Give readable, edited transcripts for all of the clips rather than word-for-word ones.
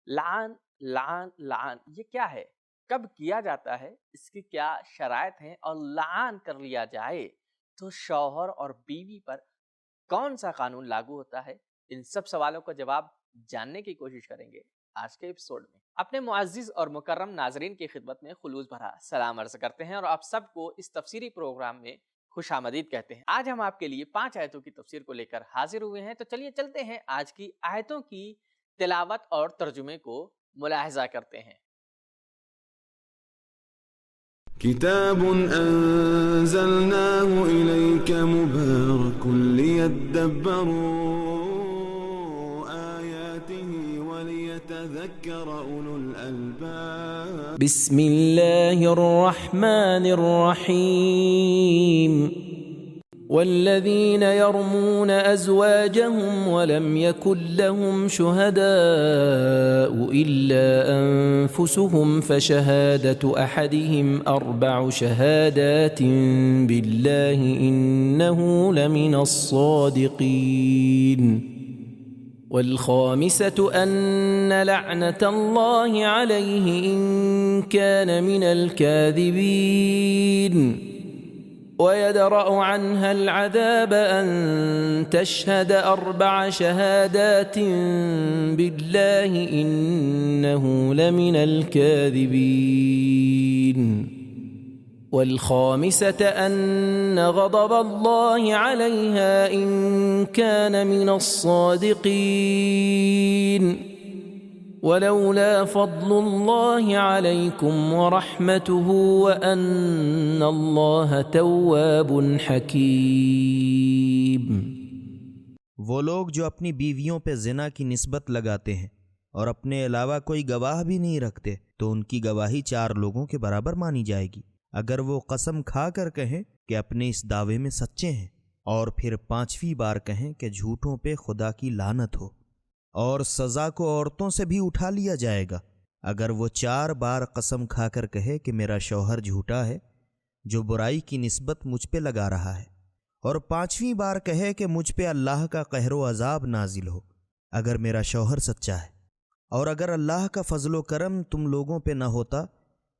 لعان لعان لعان یہ کیا ہے؟ کب کیا جاتا ہے؟ اس کی کیا شرائط ہیں؟ اور لعان کر لیا جائے تو شوہر اور بیوی پر کون سا قانون لاگو ہوتا ہے؟ ان سب سوالوں کا جواب جاننے کی کوشش کریں گے آج کے ایپیسوڈ میں۔ اپنے معزز اور مکرم ناظرین کی خدمت میں خلوص بھرا سلام عرض کرتے ہیں اور آپ سب کو اس تفسیری پروگرام میں خوش آمدید کہتے ہیں۔ آج ہم آپ کے لیے 5 آیتوں کی تفسیر کو لے کر حاضر ہوئے ہیں، تو چلیے چلتے ہیں آج کی آیتوں کی تلاوت اور ترجمے کو ملاحظہ کرتے ہیں۔ کتاب انزلناه الیک مبارک لیدبروا آیاته ولیتذکر اولو الالباب۔ بسم الله الرحمن الرحيم والذين يرمون أزواجهم ولم يكن لهم شهداء إلا أنفسهم فشهادة أحدهم 4 شهادات بالله إنه لمن الصادقين والخامسة أن لعنة الله عليه إن كان من الكاذبين ويدرأ عنها العذاب أن تشهد 4 شهادات بالله إنه لمن الكاذبين والخامسة أن غضب الله عليها إن كان من الصادقين ولولا فضل الله عليكم ورحمته وأن الله تواب حكيم۔ وہ لوگ جو اپنی بیویوں پہ زنا کی نسبت لگاتے ہیں اور اپنے علاوہ کوئی گواہ بھی نہیں رکھتے تو ان کی گواہی 4 لوگوں کے برابر مانی جائے گی، اگر وہ قسم کھا کر کہیں کہ اپنے اس دعوے میں سچے ہیں، اور پھر 5ویں بار کہیں کہ جھوٹوں پہ خدا کی لعنت ہو۔ اور سزا کو عورتوں سے بھی اٹھا لیا جائے گا اگر وہ 4 بار قسم کھا کر کہے کہ میرا شوہر جھوٹا ہے جو برائی کی نسبت مجھ پہ لگا رہا ہے، اور 5ویں بار کہے کہ مجھ پہ اللہ کا قہر و عذاب نازل ہو اگر میرا شوہر سچا ہے۔ اور اگر اللہ کا فضل و کرم تم لوگوں پہ نہ ہوتا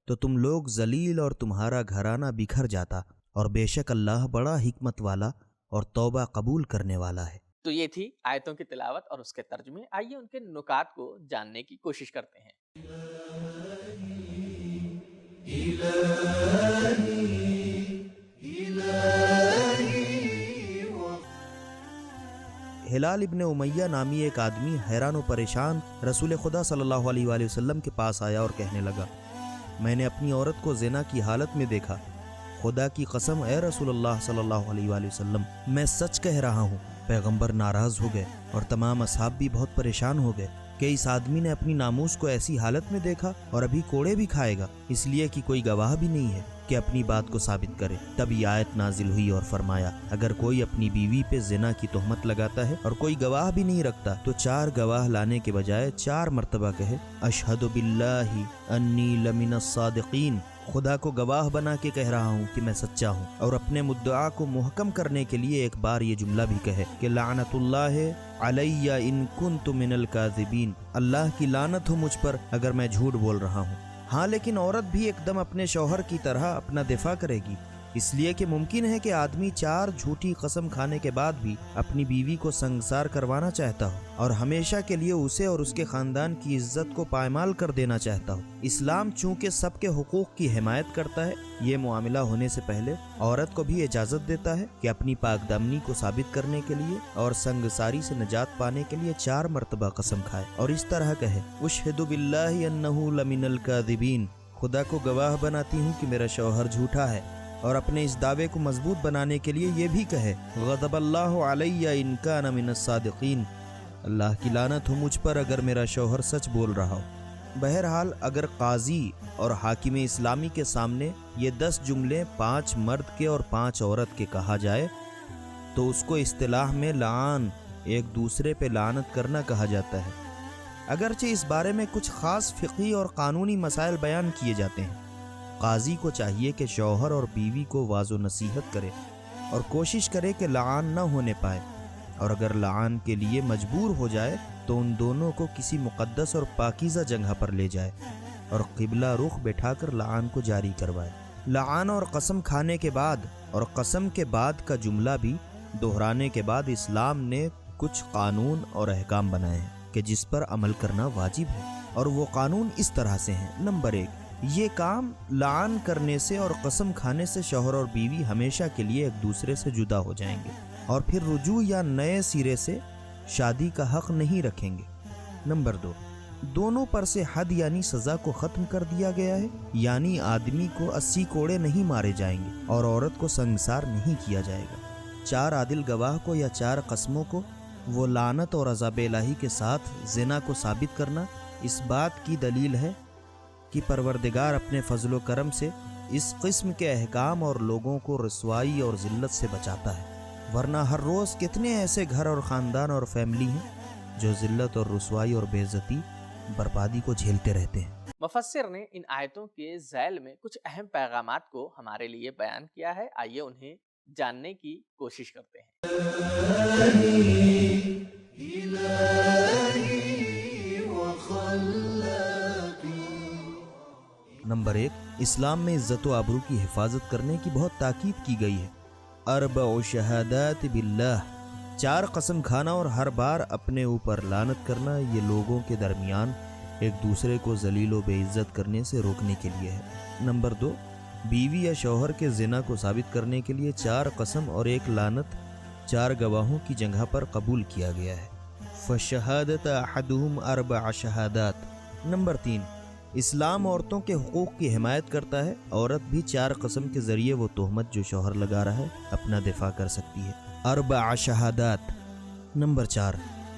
تو تم لوگ ذلیل اور تمہارا گھرانہ بکھر جاتا، اور بے شک اللہ بڑا حکمت والا اور توبہ قبول کرنے والا ہے۔ تو یہ تھی آیتوں کی تلاوت اور اس کے ترجمے۔ آئیے ان کے نکات کو جاننے کی کوشش کرتے ہیں۔ ہلال ابن امیہ نامی ایک آدمی حیران و پریشان رسول خدا صلی اللہ علیہ وآلہ وسلم کے پاس آیا اور کہنے لگا، میں نے اپنی عورت کو زنا کی حالت میں دیکھا، خدا کی قسم اے رسول اللہ صلی اللہ علیہ وآلہ وسلم میں سچ کہہ رہا ہوں۔ پیغمبر ناراض ہو گئے اور تمام اصحاب بھی بہت پریشان ہو گئے کہ اس آدمی نے اپنی ناموس کو ایسی حالت میں دیکھا اور ابھی کوڑے بھی کھائے گا، اس لیے کہ کوئی گواہ بھی نہیں ہے کہ اپنی بات کو ثابت کرے۔ تب یہ آیت نازل ہوئی اور فرمایا، اگر کوئی اپنی بیوی پہ زنا کی تہمت لگاتا ہے اور کوئی گواہ بھی نہیں رکھتا تو 4 گواہ لانے کے بجائے 4 مرتبہ کہے، اشہد باللہ انی لمن الصادقین، خدا کو گواہ بنا کے کہہ رہا ہوں کہ میں سچا ہوں، اور اپنے مدعا کو محکم کرنے کے لیے ایک بار یہ جملہ بھی کہے کہ لعنت اللہ علی ان کنت من الکاذبین، اللہ کی لعنت ہو مجھ پر اگر میں جھوٹ بول رہا ہوں۔ ہاں لیکن عورت بھی ایک دم اپنے شوہر کی طرح اپنا دفاع کرے گی، اس لیے کہ ممکن ہے کہ آدمی 4 جھوٹی قسم کھانے کے بعد بھی اپنی بیوی کو سنگسار کروانا چاہتا ہو اور ہمیشہ کے لیے اسے اور اس کے خاندان کی عزت کو پائمال کر دینا چاہتا ہو۔ اسلام چونکہ سب کے حقوق کی حمایت کرتا ہے، یہ معاملہ ہونے سے پہلے عورت کو بھی اجازت دیتا ہے کہ اپنی پاک دامنی کو ثابت کرنے کے لیے اور سنگساری سے نجات پانے کے لیے 4 مرتبہ قسم کھائے اور اس طرح کہے، اشہد باللہ انہ لمن الکاذبین، خدا کو گواہ بناتی ہوں کہ میرا شوہر جھوٹا ہے، اور اپنے اس دعوے کو مضبوط بنانے کے لیے یہ بھی کہے، غضب اللہ علی ان کان من الصادقین، اللہ کی لعنت ہو مجھ پر اگر میرا شوہر سچ بول رہا ہو۔ بہرحال اگر قاضی اور حاکم اسلامی کے سامنے یہ 10 جملے 5 مرد کے اور 5 عورت کے کہا جائے تو اس کو اصطلاح میں لعان، ایک دوسرے پہ لعنت کرنا کہا جاتا ہے، اگرچہ اس بارے میں کچھ خاص فقہی اور قانونی مسائل بیان کیے جاتے ہیں۔ قاضی کو چاہیے کہ شوہر اور بیوی کو واعظ و نصیحت کرے اور کوشش کرے کہ لعان نہ ہونے پائے، اور اگر لعان کے لیے مجبور ہو جائے تو ان دونوں کو کسی مقدس اور پاکیزہ جگہ پر لے جائے اور قبلہ رخ بٹھا کر لعان کو جاری کروائے۔ لعان اور قسم کھانے کے بعد اور قسم کے بعد کا جملہ بھی دہرانے کے بعد اسلام نے کچھ قانون اور احکام بنائے ہیں کہ جس پر عمل کرنا واجب ہے، اور وہ قانون اس طرح سے ہیں۔ نمبر 1، یہ کام لعان کرنے سے اور قسم کھانے سے شوہر اور بیوی ہمیشہ کے لیے ایک دوسرے سے جدا ہو جائیں گے اور پھر رجوع یا نئے سرے سے شادی کا حق نہیں رکھیں گے۔ نمبر 2، دونوں پر سے حد یعنی سزا کو ختم کر دیا گیا ہے، یعنی آدمی کو 80 کوڑے نہیں مارے جائیں گے اور عورت کو سنگسار نہیں کیا جائے گا۔ 4 عادل گواہ کو یا 4 قسموں کو وہ لعنت اور عذاب الہی کے ساتھ زنا کو ثابت کرنا اس بات کی دلیل ہے کہ پروردگار اپنے فضل و کرم سے اس قسم کے احکام اور لوگوں کو رسوائی اور ذلت سے بچاتا ہے، ورنہ ہر روز کتنے ایسے گھر اور خاندان اور فیملی ہیں جو ذلت اور رسوائی اور بے عزتی بربادی کو جھیلتے رہتے ہیں۔ مفسر نے ان آیتوں کے ذیل میں کچھ اہم پیغامات کو ہمارے لیے بیان کیا ہے، آئیے انہیں جاننے کی کوشش کرتے ہیں۔ نمبر 1، اسلام میں عزت و آبرو کی حفاظت کرنے کی بہت تاکید کی گئی ہے۔ 4 شہادات باللہ، 4 قسم کھانا اور ہر بار اپنے اوپر لعنت کرنا، یہ لوگوں کے درمیان ایک دوسرے کو ذلیل و بے عزت کرنے سے روکنے کے لیے ہے۔ نمبر 2، بیوی یا شوہر کے زنا کو ثابت کرنے کے لیے 4 قسم اور 1 لعنت 4 گواہوں کی جگہ پر قبول کیا گیا ہے۔ فشہادت احدہم 4 شہادات۔ نمبر 3، اسلام عورتوں کے حقوق کی حمایت کرتا ہے، عورت بھی 4 قسم کے ذریعے وہ تہمت جو شوہر لگا رہا ہے اپنا دفاع کر سکتی ہے۔ 4 شہادات۔ نمبر 4،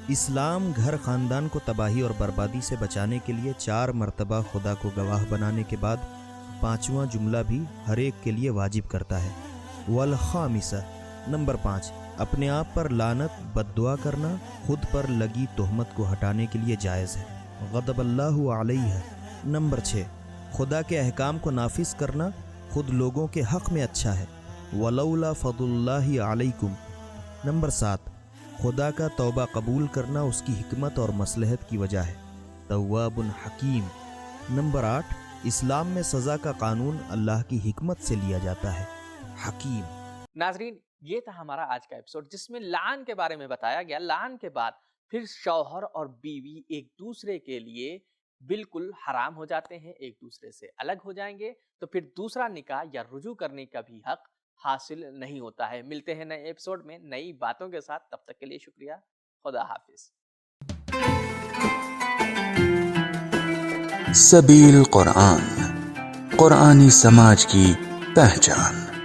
اسلام گھر خاندان کو تباہی اور بربادی سے بچانے کے لیے 4 مرتبہ خدا کو گواہ بنانے کے بعد 5واں جملہ بھی ہر ایک کے لیے واجب کرتا ہے۔ والخامسہ۔ نمبر 5، اپنے آپ پر لعنت بد دعا کرنا خود پر لگی تہمت کو ہٹانے کے لیے جائز ہے۔ غضب اللہ علیہ۔ نمبر 6، خدا کے احکام کو نافذ کرنا خود لوگوں کے حق میں اچھا ہے۔ ولولا فضل اللہ علیکم۔ نمبر 7، خدا کا توبہ قبول کرنا اس کی حکمت اور مصلحت کی وجہ ہے۔ تواب حکیم۔ نمبر 8، اسلام میں سزا کا قانون اللہ کی حکمت سے لیا جاتا ہے۔ حکیم۔ ناظرین، یہ تھا ہمارا آج کا ایپیسوڈ جس میں لعان کے بارے میں بتایا گیا۔ لعان کے بعد پھر شوہر اور بیوی ایک دوسرے کے لیے بالکل حرام ہو جاتے ہیں، ایک دوسرے سے الگ ہو جائیں گے، تو پھر دوسرا نکاح یا رجوع کرنے کا بھی حق حاصل نہیں ہوتا ہے۔ ملتے ہیں نئے ایپیسوڈ میں نئی باتوں کے ساتھ، تب تک کے لیے شکریہ، خدا حافظ۔ سبیل قرآن، قرآنی سماج کی پہچان۔